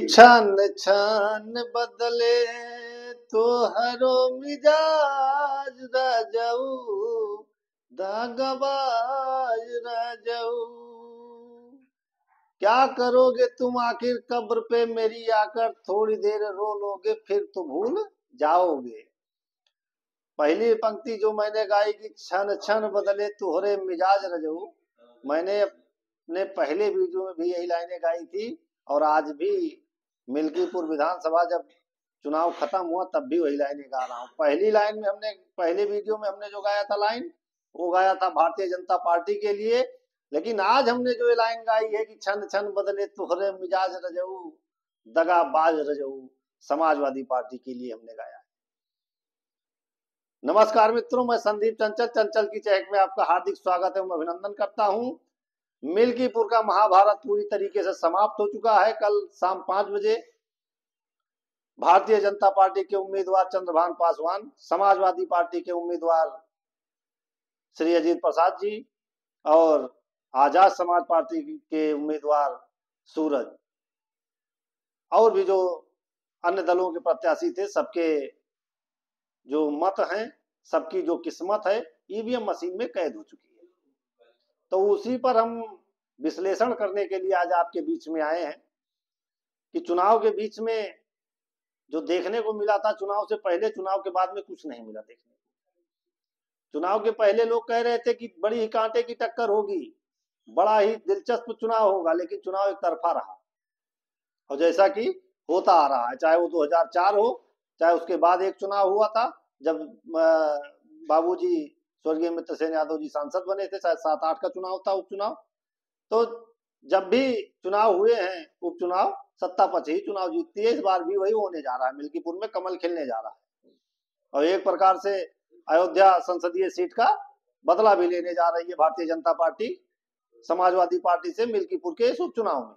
छान छान बदले तो हरो मिजाज राजाऊ दागबाज राजाऊ। क्या करोगे तुम आखिर कब्र पे मेरी आकर, थोड़ी देर रो लोगे फिर तो भूल जाओगे। पहली पंक्ति जो मैंने गाई कि क्षण क्षण बदले तुहरे मिजाज रजऊ, मैंने अपने पहले वीडियो में भी यही लाइनें गाई थी और आज भी मिल्कीपुर विधानसभा जब चुनाव खत्म हुआ तब भी वही लाइनें गा रहा हूँ। पहली लाइन में हमने पहले वीडियो में हमने जो गाया था लाइन, वो गाया था भारतीय जनता पार्टी के लिए, लेकिन आज हमने जो ये लाइन गाई है कि क्षण क्षण बदले तुहरे मिजाज रजऊ दगाबाज रजऊ, समाजवादी पार्टी के लिए हमने गाया। नमस्कार मित्रों, मैं संदीप चंचल, चंचल की चहक में आपका हार्दिक स्वागत है, मैं अभिनंदन करता हूं। मिल्कीपुर का महाभारत पूरी तरीके से समाप्त हो चुका है। कल शाम 5 बजे भारतीय जनता पार्टी के उम्मीदवार चंद्रभान पासवान, समाजवादी पार्टी के उम्मीदवार श्री अजीत प्रसाद जी और आजाद समाज पार्टी के उम्मीदवार सूरज और भी जो अन्य दलों के प्रत्याशी थे, सबके जो मत हैं, सबकी जो किस्मत है ईवीएम मशीन में कैद हो चुकी है। तो उसी पर हम विश्लेषण करने के लिए आज आपके बीच में आए हैं कि चुनाव के बीच में जो देखने को मिला था चुनाव से पहले, चुनाव के बाद में कुछ नहीं मिला देखने को। चुनाव के पहले लोग कह रहे थे कि बड़ी ही कांटे की टक्कर होगी, बड़ा ही दिलचस्प चुनाव होगा, लेकिन चुनाव एक तरफा रहा और जैसा कि होता आ रहा है, चाहे वो 2004 हो, चाहे उसके बाद एक चुनाव हुआ था जब बाबूजी स्वर्गीय मित्रसेन यादव जी सांसद बने थे, शायद 7-8 का चुनाव था, उपचुनाव। तो जब भी चुनाव हुए हैं उपचुनाव, सत्ता पक्ष ही चुनाव जीतती है। इस बार भी वही होने जा रहा है, मिल्कीपुर में कमल खिलने जा रहा है और एक प्रकार से अयोध्या संसदीय सीट का बदला भी लेने जा रही है भारतीय जनता पार्टी समाजवादी पार्टी से मिल्कीपुर के इस उपचुनाव में।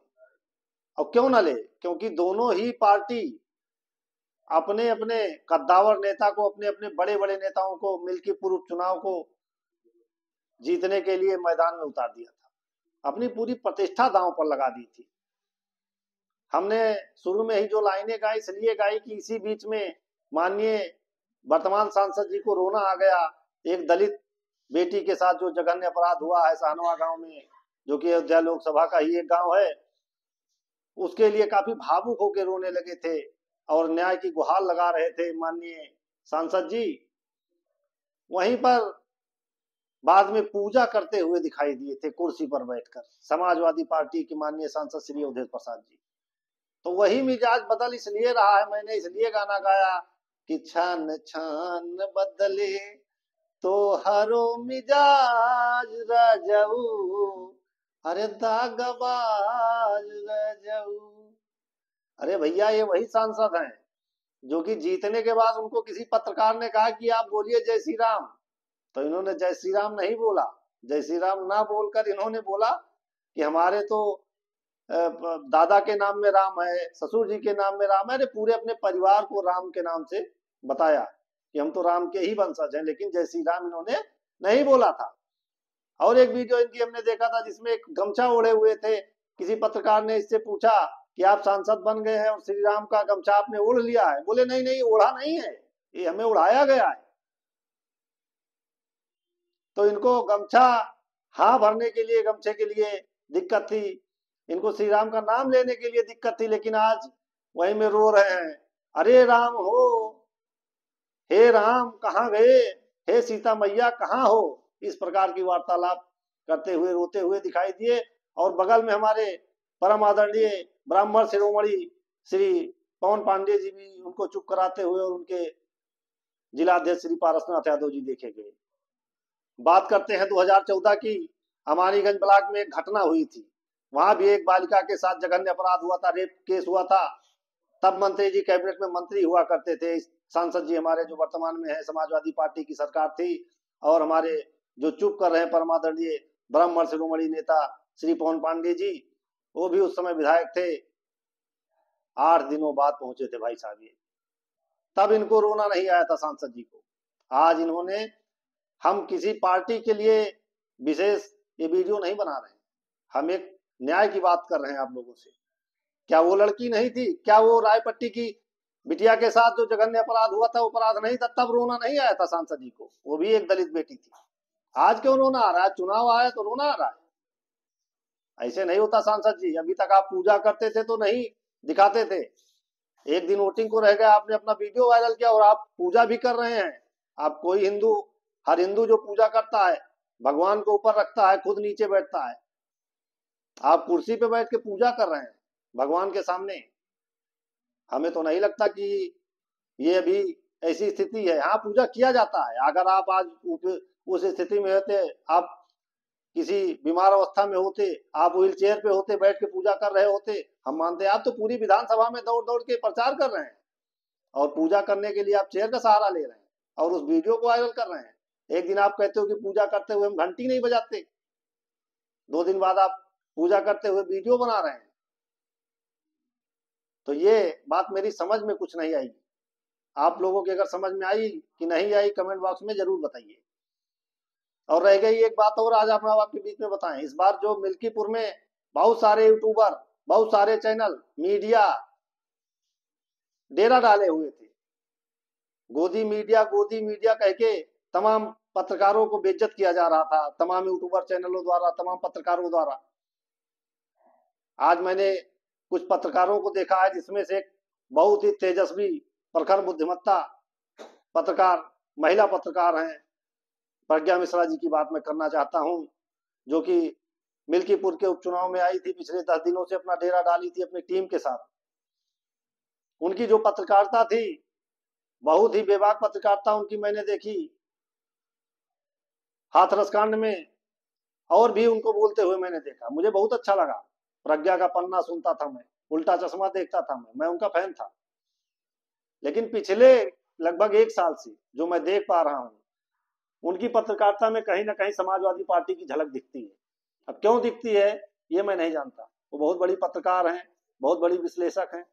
और क्यों न ले, क्योंकि दोनों ही पार्टी अपने अपने कद्दावर नेता को, अपने अपने बड़े बड़े नेताओं को मिल्कीपुर उपचुनाव को जीतने के लिए मैदान में उतार दिया था, अपनी पूरी प्रतिष्ठा दांव पर लगा दी थी। हमने शुरू में ही जो लाइनें गाई इसलिए गाई कि इसी बीच में माननीय वर्तमान सांसद जी को रोना आ गया। एक दलित बेटी के साथ जो जघन्य अपराध हुआ है सहनवा गांव में, जो कि अयोध्या लोकसभा का ही एक गांव है, उसके लिए काफी भावुक होकर रोने लगे थे और न्याय की गुहार लगा रहे थे माननीय सांसद जी। वहीं पर बाद में पूजा करते हुए दिखाई दिए थे कुर्सी पर बैठकर समाजवादी पार्टी के माननीय सांसद श्री अवधेश प्रसाद जी। तो वही मिजाज बदल इसलिए रहा है, मैंने इसलिए गाना गाया कि छान छान बदले तो हरो मिजाज राजाऊ, अरे दागबाज राजाऊ। अरे भैया, ये वही सांसद हैं जो कि जीतने के बाद उनको किसी पत्रकार ने कहा कि आप बोलिए जय श्री राम, तो इन्होंने जय श्री राम नहीं बोला। जय श्री राम ना बोलकर इन्होंने बोला कि हमारे तो दादा के नाम में राम है, ससुर जी के नाम में राम है। अरे पूरे अपने परिवार को राम के नाम से बताया कि हम तो राम के ही वंशज हैं, लेकिन जय श्री राम इन्होंने नहीं बोला था। और एक वीडियो इनकी हमने देखा था जिसमें एक गमछा ओढ़े हुए थे, किसी पत्रकार ने इससे पूछा कि आप सांसद बन गए हैं और श्री राम का गमछा आपने ओढ़ लिया है, बोले नहीं नहीं, ओढ़ा नहीं है, ये हमें उड़ाया गया है। तो इनको गमछा हाँ भरने के लिए, गमछे के लिए दिक्कत थी, इनको श्री राम का नाम लेने के लिए दिक्कत थी, लेकिन आज वही में रो रहे हैं, अरे राम हो, हे राम कहाँ गए, हे सीता मैया कहाँ हो। इस प्रकार की वार्तालाप करते हुए रोते हुए दिखाई दिए। और बगल में हमारे परम आदरणीय ब्राह्मण शिरोमणि श्री पवन पांडे जी भी उनको चुप कराते हुए और उनके जिलाध्यक्ष श्री पारसनाथ यादव जी देखे गए। बात करते हैं 2014 की। अमानीगंज ब्लॉक में एक घटना हुई थी, वहां भी एक बालिका के साथ जघन्य अपराध हुआ था, रेप केस हुआ था। तब मंत्री जी कैबिनेट में मंत्री हुआ करते थे। सांसद जी हमारे जो वर्तमान में है, समाजवादी पार्टी की सरकार थी, और हमारे जो चुप कर रहे हैं परमादरणीय ब्राह्मण शिरोमणि नेता श्री पवन पांडे जी, वो भी उस समय विधायक थे। 8 दिनों बाद पहुंचे थे भाई साहब ये, तब इनको रोना नहीं आया था सांसद जी को। आज इन्होंने, हम किसी पार्टी के लिए विशेष ये वीडियो नहीं बना रहे हैं, हम एक न्याय की बात कर रहे हैं आप लोगों से क्या वो लड़की नहीं थी? क्या वो रायपट्टी की बिटिया के साथ जो जघन्य अपराध हुआ था, अपराध नहीं था? तब रोना नहीं आया था सांसद जी को? वो भी एक दलित बेटी थी। आज क्यों रोना आ रहा है? चुनाव आया तो रोना आ रहा है? ऐसे नहीं होता सांसद जी। अभी तक आप पूजा करते थे तो नहीं दिखाते थे, एक दिन वोटिंग को रह गया, आपने अपना वीडियो वायरल किया और आप पूजा भी कर रहे हैं। आप कोई हिंदू, हर हिंदू जो पूजा करता है भगवान को ऊपर रखता है, खुद नीचे बैठता है। आप कुर्सी पे बैठ के पूजा कर रहे हैं भगवान के सामने। हमें तो नहीं लगता कि ये अभी ऐसी स्थिति है। हाँ, पूजा किया जाता है। अगर आप आज उस स्थिति में होते, आप किसी बीमार अवस्था में होते, आप व्हील चेयर पे होते, बैठ के पूजा कर रहे होते, हम मानते हैं। आप तो पूरी विधानसभा में दौड़ दौड़ के प्रचार कर रहे हैं और पूजा करने के लिए आप चेयर का सहारा ले रहे हैं और उस वीडियो को वायरल कर रहे हैं। एक दिन आप कहते हो कि पूजा करते हुए हम घंटी नहीं बजाते, 2 दिन बाद आप पूजा करते हुए वीडियो बना रहे हैं। तो ये बात मेरी समझ में कुछ नहीं आई। आप लोगों की अगर समझ में आई कि नहीं आई, कमेंट बॉक्स में जरूर बताइए। और रह गई एक बात और, आज हम आपके बीच में बताएं। इस बार जो मिल्कीपुर में बहुत सारे यूट्यूबर, बहुत सारे चैनल, मीडिया डेरा डाले हुए थे। गोदी मीडिया कह के तमाम पत्रकारों को बेइज्जत किया जा रहा था, तमाम यूट्यूबर चैनलों द्वारा, तमाम पत्रकारों द्वारा। आज मैंने कुछ पत्रकारों को देखा है जिसमें से एक बहुत ही तेजस्वी, प्रखर बुद्धिमत्ता पत्रकार, महिला पत्रकार हैं, प्रज्ञा मिश्रा जी की बात मैं करना चाहता हूं, जो कि मिल्कीपुर के उपचुनाव में आई थी। पिछले 10 दिनों से अपना डेरा डाली थी अपनी टीम के साथ। उनकी जो पत्रकारिता थी, बहुत ही बेबाक पत्रकारिता उनकी मैंने देखी। हाथरस कांड में और भी उनको बोलते हुए मैंने देखा, मुझे बहुत अच्छा लगा। प्रज्ञा का पन्ना सुनता था मैं, उल्टा चश्मा देखता था मैं उनका फैन था। लेकिन पिछले लगभग 1 साल से जो मैं देख पा रहा हूं, उनकी पत्रकारिता में कहीं ना कहीं समाजवादी पार्टी की झलक दिखती है। अब क्यों दिखती है ये मैं नहीं जानता। वो बहुत बड़ी पत्रकार हैं, बहुत बड़ी विश्लेषक हैं,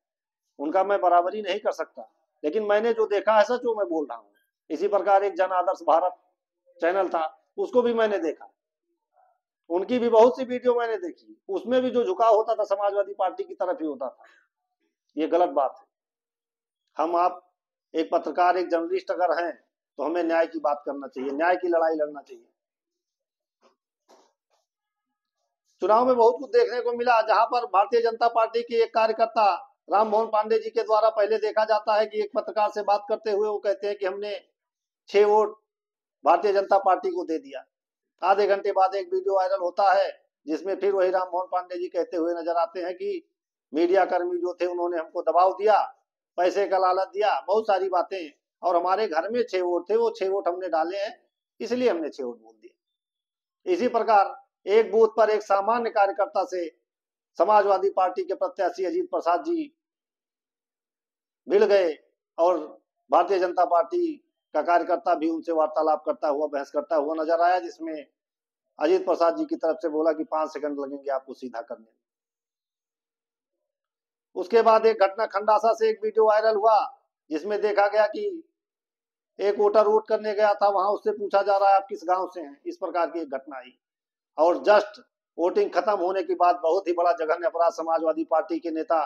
उनका मैं बराबरी नहीं कर सकता, लेकिन मैंने जो देखा है सच वो मैं बोल रहा हूँ। इसी प्रकार एक जन आदर्श भारत चैनल था, उसको भी मैंने देखा, उनकी भी बहुत सी वीडियो मैंने देखी। उसमें भी जो झुकाव होता था समाजवादी पार्टी की तरफ ही होता था। ये गलत बात है। हम आप एक पत्रकार, एक जर्नलिस्ट अगर हैं तो हमें न्याय की बात करना चाहिए, न्याय की लड़ाई लड़ना चाहिए। चुनाव में बहुत कुछ देखने को मिला, जहां पर भारतीय जनता पार्टी के एक कार्यकर्ता राम मोहन पांडे जी के द्वारा पहले देखा जाता है कि एक पत्रकार से बात करते हुए वो कहते हैं कि हमने 6 वोट भारतीय जनता पार्टी को दे दिया। आधे घंटे बाद एक वीडियो वायरल होता है जिसमें फिर वही राम मोहन पांडे जी कहते हुए नजर आते हैं कि मीडिया कर्मी जो थे उन्होंने हमको दबाव दिया, पैसे का लालच दिया, बहुत सारी बातें, और हमारे घर में 6 वोट थे, वो 6 वोट हमने डाले हैं, इसलिए हमने 6 वोट बोल दिए। इसी प्रकार एक बूथ पर एक सामान्य कार्यकर्ता से समाजवादी पार्टी के प्रत्याशी अजीत प्रसाद जी भिड़ गए और भारतीय जनता पार्टी का कार्यकर्ता भी उनसे वार्तालाप करता हुआ, बहस करता हुआ नजर आया, जिसमें अजीत प्रसाद जी की तरफ से बोला कि 5 सेकंड लगेंगे आपको सीधा करने में। उसके बाद एक घटना खंडासा से एक वीडियो वायरल हुआ जिसमें देखा गया कि एक वोटर वोट करने गया था, वहां उससे पूछा जा रहा है आप किस गांव से हैं। इस प्रकार की एक घटना आई और जस्ट वोटिंग खत्म होने के बाद बहुत ही बड़ा जघन्य अपराध समाजवादी पार्टी के नेता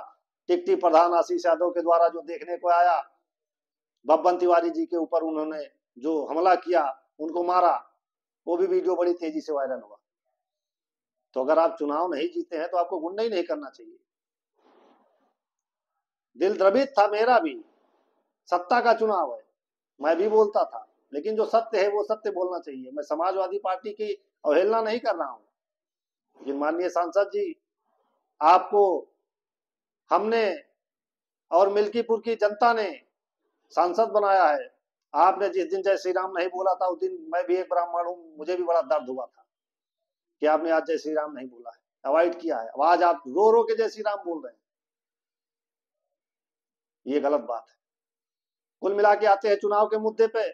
टिकटी प्रधान आशीष यादव के द्वारा जो देखने को आया, बब्बन तिवारी जी के ऊपर उन्होंने जो हमला किया, उनको मारा, वो भी वीडियो बड़ी तेजी से वायरल हुआ। तो अगर आप चुनाव नहीं जीते हैं तो आपको गुंडा ही नहीं करना चाहिए। दिल द्रवित था मेरा भी, सत्ता का चुनाव है, मैं भी बोलता था, लेकिन जो सत्य है वो सत्य बोलना चाहिए। मैं समाजवादी पार्टी की अवहेलना नहीं कर रहा हूं, लेकिन माननीय सांसद जी, आपको हमने और मिल्कीपुर की जनता ने सांसद बनाया है। आपने जिस दिन जय श्री राम नहीं बोला था उस दिन मैं भी एक ब्राह्मण हूं, मुझे भी बड़ा दर्द हुआ था कि आपने आज जय श्री राम नहीं बोला है, अवॉइड किया है। आज आप रो रो के जय श्री राम बोल रहे हैं, ये गलत बात है। कुल मिला के आते हैं चुनाव के मुद्दे पे।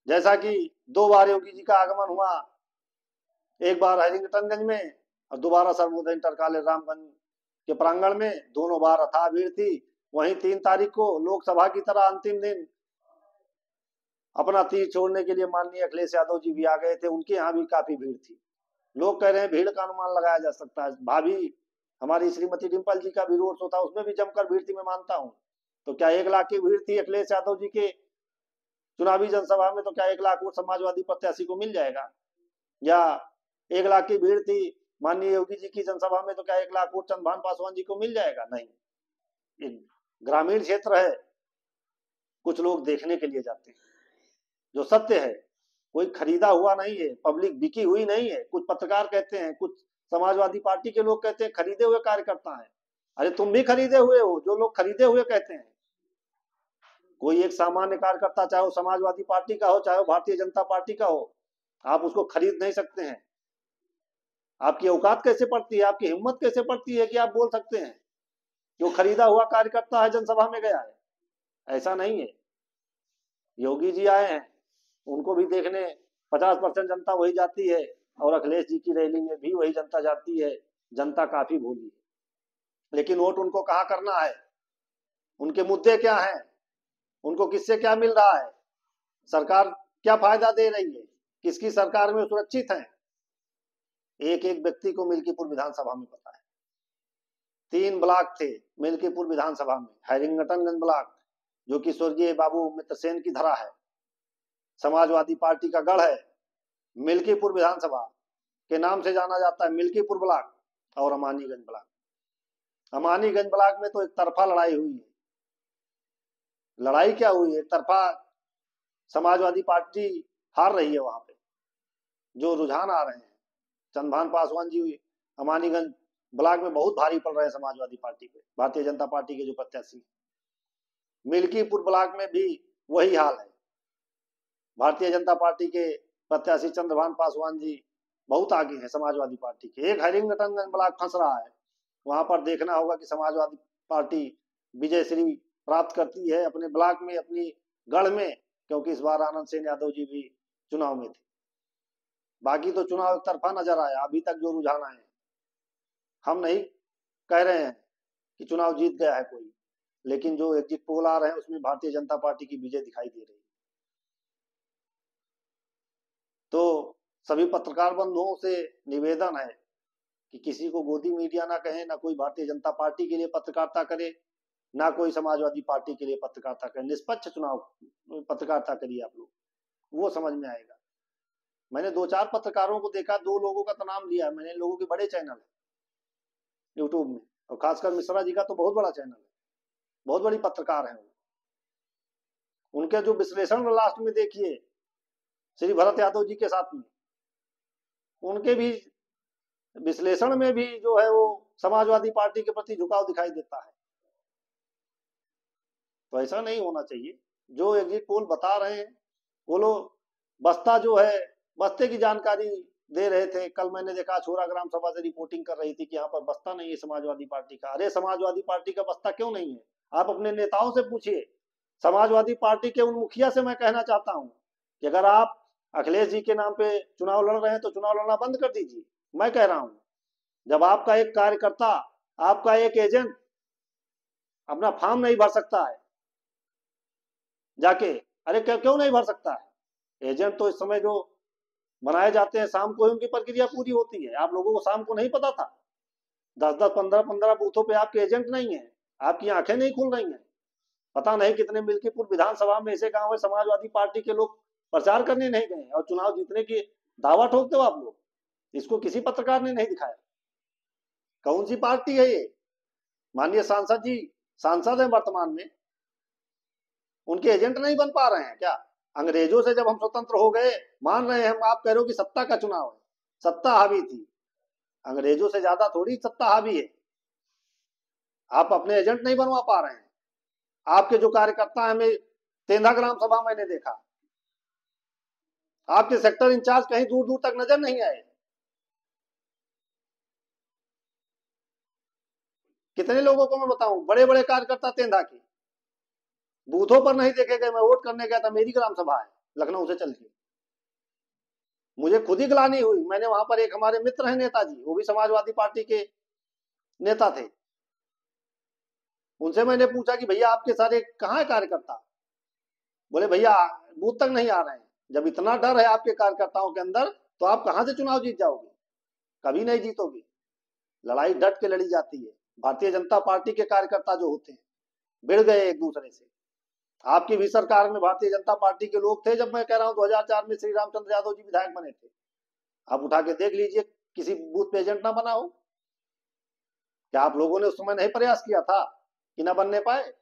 जैसा कि 2 बार योगी जी का आगमन हुआ, एक बार हैरिंगटनगंज में और दोबारा सर्वोदय इंटर कॉलेज रामगंज के प्रांगण में, दोनों बार अथाह भीड़ थी। वहीं 3 तारीख को लोकसभा की तरह अंतिम दिन अपना तीर छोड़ने के लिए माननीय अखिलेश यादव जी भी आ गए थे, उनके यहाँ भी काफी भीड़ थी। लोग कह रहे हैं भीड़ का अनुमान लगाया जा सकता है। भाभी हमारी श्रीमती डिम्पल जी का भी रोड शो था, उसमें भी जमकर भीड़ थी, मैं मानता हूं। तो क्या 1 लाख की भीड़ थी अखिलेश यादव जी के चुनावी जनसभा में, तो क्या 1 लाख वोट समाजवादी प्रत्याशी को मिल जाएगा? या 1 लाख की भीड़ थी माननीय योगी जी की जनसभा में, तो क्या 1 लाख वोट चंद्रभान पासवान जी को मिल जाएगा? नहीं। ग्रामीण क्षेत्र है, कुछ लोग देखने के लिए जाते हैं, जो सत्य है। कोई खरीदा हुआ नहीं है, पब्लिक बिकी हुई नहीं है। कुछ पत्रकार कहते हैं, कुछ समाजवादी पार्टी के लोग कहते हैं खरीदे हुए कार्यकर्ता है। अरे तुम भी खरीदे हुए हो, जो लोग खरीदे हुए कहते हैं। कोई एक सामान्य कार्यकर्ता, चाहे वो समाजवादी पार्टी का हो, चाहे वो भारतीय जनता पार्टी का हो, आप उसको खरीद नहीं सकते हैं। आपकी औकात कैसे पड़ती है, आपकी हिम्मत कैसे पड़ती है कि आप बोल सकते हैं जो खरीदा हुआ कार्यकर्ता है जनसभा में गया है? ऐसा नहीं है। योगी जी आए हैं, उनको भी देखने 50% जनता वही जाती है, और अखिलेश जी की रैली में भी वही जनता जाती है। जनता काफी भोली है, लेकिन वोट उनको कहाँ करना है, उनके मुद्दे क्या हैं, उनको किससे क्या मिल रहा है, सरकार क्या फायदा दे रही है, किसकी सरकार में सुरक्षित है, एक एक व्यक्ति को मिल्कीपुर विधानसभा में पता है। 3 ब्लॉक थे मिल्कीपुर विधानसभा में। हैरिंगटनगंज ब्लॉक, जो कि स्वर्गीय बाबू मित्र सेन की धरा है, समाजवादी पार्टी का गढ़ है। मिल्कीपुर विधानसभा के नाम से जाना जाता है मिल्कीपुर ब्लॉक, और अमानीगंज ब्लॉक। अमानीगंज ब्लॉक में तो एक तरफा लड़ाई हुई है। लड़ाई क्या हुई है? तरफा समाजवादी पार्टी हार रही है वहां पे। जो रुझान आ रहे हैं, चंद्रभान पासवान जी अमानीगंज ब्लॉक में बहुत भारी पड़ रहे हैं समाजवादी पार्टी पे, भारतीय जनता पार्टी के जो प्रत्याशी। मिल्कीपुर ब्लॉक में भी वही हाल है। भारतीय जनता पार्टी के प्रत्याशी चंद्रभान पासवान जी बहुत आगे हैं समाजवादी पार्टी के। एक हैरिंगटनगंज ब्लॉक फंस रहा है, वहां पर देखना होगा कि समाजवादी पार्टी विजयश्री प्राप्त करती है अपने ब्लॉक में, अपनी गढ़ में, क्योंकि इस बार आनंद सेन यादव जी भी चुनाव में थे। बाकी तो चुनाव एक तरफा नजर आया अभी तक जो रुझान आए। हम नहीं कह रहे हैं कि चुनाव जीत गया है कोई, लेकिन जो एग्जिट पोल आ रहे हैं उसमें भारतीय जनता पार्टी की विजय दिखाई दे रही है। तो सभी पत्रकार बंधुओं से निवेदन है कि किसी को गोदी मीडिया ना कहें, ना कोई भारतीय जनता पार्टी के लिए पत्रकारिता करे, ना कोई समाजवादी पार्टी के लिए पत्रकारिता करे। निष्पक्ष चुनाव पत्रकारिता करिए आप लोग, वो समझ में आएगा। मैंने 2-4 पत्रकारों को देखा, 2 लोगों का तो नाम लिया मैंने, लोगों के बड़े चैनल है यूट्यूब में, और खासकर मिश्रा जी का तो बहुत बड़ा चैनल है, बहुत बड़ी पत्रकार है। उनके जो विश्लेषण लास्ट में देखिए श्री भरत यादव जी के साथ में, उनके भी विश्लेषण में भी जो है वो समाजवादी पार्टी के प्रति झुकाव दिखाई देता है। तो ऐसा नहीं होना चाहिए। जो एग्जिट पोल बता रहे हैं वो लोग बस्ता जो है, बस्ते की जानकारी दे रहे थे। कल मैंने देखा छोरा ग्राम सभा से रिपोर्टिंग कर रही थी कि यहाँ पर बस्ता नहीं है समाजवादी पार्टी का। अरे समाजवादी पार्टी का बस्ता क्यों नहीं है? आप अपने नेताओं से पूछिए। समाजवादी पार्टी के उन मुखिया से मैं कहना चाहता हूं कि अगर आप अखिलेश जी के नाम पे चुनाव लड़ रहे हैं तो चुनाव लड़ना बंद कर दीजिए। मैं कह रहा हूं, जब आपका एक कार्यकर्ता, आपका एक एजेंट अपना फॉर्म नहीं भर सकता है जाके, अरे क्यों नहीं भर सकता है? एजेंट तो इस समय जो बनाए जाते हैं शाम को ही उनकी प्रक्रिया पूरी होती है। आप लोगों को शाम को नहीं पता था? 10-10, 15-15 बूथों पे आपके एजेंट नहीं है, आपकी आंखें नहीं खुल रही हैं। पता नहीं कितने मिल्कीपुर विधानसभा में ऐसे गांव है समाजवादी पार्टी के लोग प्रचार करने नहीं गए और चुनाव जीतने की दावा ठोकते हो आप लोग। इसको किसी पत्रकार ने नहीं दिखाया। कौन सी पार्टी है ये? माननीय सांसद जी सांसद हैं वर्तमान में, उनके एजेंट नहीं बन पा रहे हैं क्या? अंग्रेजों से जब हम स्वतंत्र हो गए, मान रहे हैं हम, आप कह रहे हो कि सत्ता का चुनाव है, सत्ता हावी थी। अंग्रेजों से ज्यादा थोड़ी सत्ता हावी है। आप अपने एजेंट नहीं बनवा पा रहे हैं। आपके जो कार्यकर्ता हैं, तेंदा ग्राम सभा मैंने देखा, आपके सेक्टर इंचार्ज कहीं दूर दूर तक नजर नहीं आए। कितने लोगों को मैं बताऊं, बड़े बड़े कार्यकर्ता तेंदा के बूथों पर नहीं देखे गए। मैं वोट करने गया था, मेरी ग्राम सभा है लखनऊ से चल के, मुझे खुद ही गिलानी हुई। मैंने वहां पर, एक हमारे मित्र हैं नेताजी, वो भी समाजवादी पार्टी के नेता थे, उनसे मैंने पूछा कि भैया आपके सारे कहाँ है कार्यकर्ता? बोले भैया बूथ तक नहीं आ रहे हैं। जब इतना डर है आपके कार्यकर्ताओं के अंदर, तो आप कहां से चुनाव जीत जाओगे? कभी नहीं जीतोगे। लड़ाई डट के लड़ी जाती है। भारतीय जनता पार्टी के कार्यकर्ता जो होते हैं भिड़ गए एक दूसरे से। आपकी भी सरकार में भारतीय जनता पार्टी के लोग थे, जब मैं कह रहा हूं 2004 में श्री रामचंद्र यादव जी विधायक बने थे। आप उठा के देख लीजिए, किसी बूथ पे एजेंट ना बना हो। क्या आप लोगों ने उस समय नहीं प्रयास किया था कि ना बनने पाए?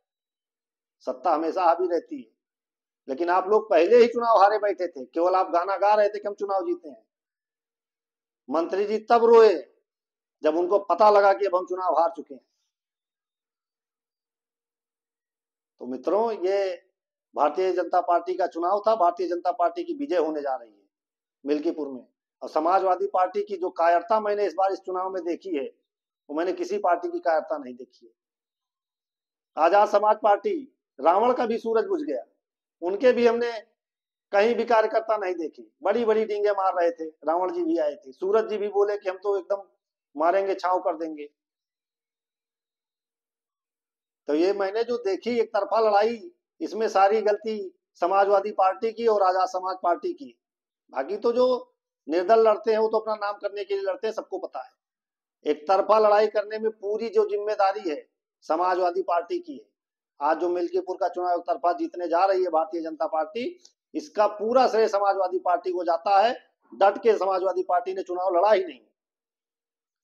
सत्ता हमेशा हावी रहती है, लेकिन आप लोग पहले ही चुनाव हारे बैठे थे। केवल आप गाना गा रहे थे कि हम चुनाव जीते हैं। मंत्री जी तब रोए जब उनको पता लगा कि अब हम चुनाव हार चुके हैं। तो मित्रों, ये भारतीय जनता पार्टी का चुनाव था। भारतीय जनता पार्टी की विजय होने जा रही है मिल्कीपुर में। और समाजवादी पार्टी की जो कायरता मैंने इस बार इस चुनाव में देखी है, वो मैंने किसी पार्टी की कायरता नहीं देखी है। आजाद समाज पार्टी, रावण का भी सूरज बुझ गया। उनके भी हमने कहीं भी कार्यकर्ता नहीं देखे। बड़ी बड़ी डींगे मार रहे थे। रावण जी भी आए थे, सूरज जी भी बोले कि हम तो एकदम मारेंगे, छाव कर देंगे। तो ये मैंने जो देखी एक तरफा लड़ाई, इसमें सारी गलती समाजवादी पार्टी की और आजाद समाज पार्टी की। बाकी तो जो निर्दल लड़ते हैं वो तो अपना नाम करने के लिए लड़ते हैं, सबको पता है। एक तरफा लड़ाई करने में पूरी जो जिम्मेदारी है समाजवादी पार्टी की है। आज जो मिल्कीपुर का चुनाव एक तरफा जीतने जा रही है भारतीय जनता पार्टी, इसका पूरा श्रेय समाजवादी पार्टी को जाता है। डट के समाजवादी पार्टी ने चुनाव लड़ा ही नहीं,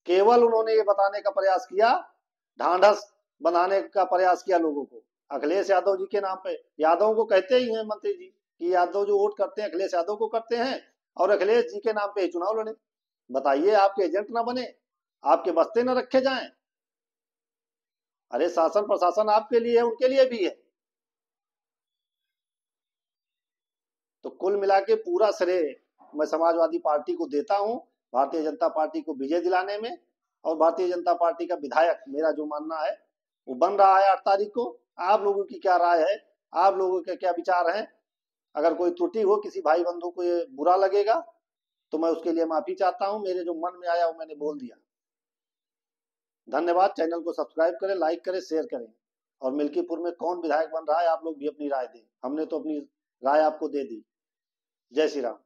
केवल उन्होंने ये बताने का प्रयास किया, ढांढस बनाने का प्रयास किया लोगों को। अखिलेश यादव जी के नाम पे, यादव को कहते ही हैं मंत्री जी कि यादव जो वोट करते हैं अखिलेश यादव को करते हैं, और अखिलेश जी के नाम पे ही चुनाव लड़े। बताइए, आपके एजेंट ना बने, आपके बस्ते न रखे जाएं? अरे शासन प्रशासन आपके लिए है, उनके लिए भी है। तो कुल मिला के पूरा श्रेय मैं समाजवादी पार्टी को देता हूं, भारतीय जनता पार्टी को विजय दिलाने में। और भारतीय जनता पार्टी का विधायक मेरा जो मानना है वो बन रहा है 8 तारीख को। आप लोगों की क्या राय है, आप लोगों के क्या विचार हैं? अगर कोई त्रुटि हो, किसी भाई बंधु को ये बुरा लगेगा तो मैं उसके लिए माफी चाहता हूं। मेरे जो मन में आया वो मैंने बोल दिया। धन्यवाद। चैनल को सब्सक्राइब करें, लाइक करें, शेयर करें। और मिल्कीपुर में कौन विधायक बन रहा है आप लोग भी अपनी राय दें। हमने तो अपनी राय आपको दे दी। जय श्री राम।